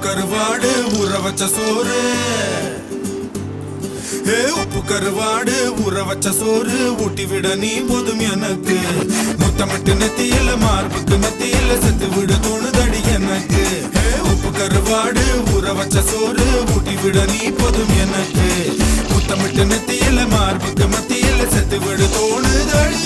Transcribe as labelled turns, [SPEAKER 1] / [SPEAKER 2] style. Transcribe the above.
[SPEAKER 1] கருவாடு ஊற வச்ச சோறு உப்பு கருவாடு ஊற வச்ச சோறு ஊட்டி விட நீ போதும் எனக்கு முத்தமிட்டு நெத்தியில மார்புக்கு மத்தியில செத்து விட தோணுதடி எனக்கு உப்பு கருவாடு ஊற வச்ச சோறு ஊட்டி விட நீ போதும் எனக்கு முத்தமிட்டு நெத்தியில மார்புக்கு மத்தியில செத்து விட தோணுதடி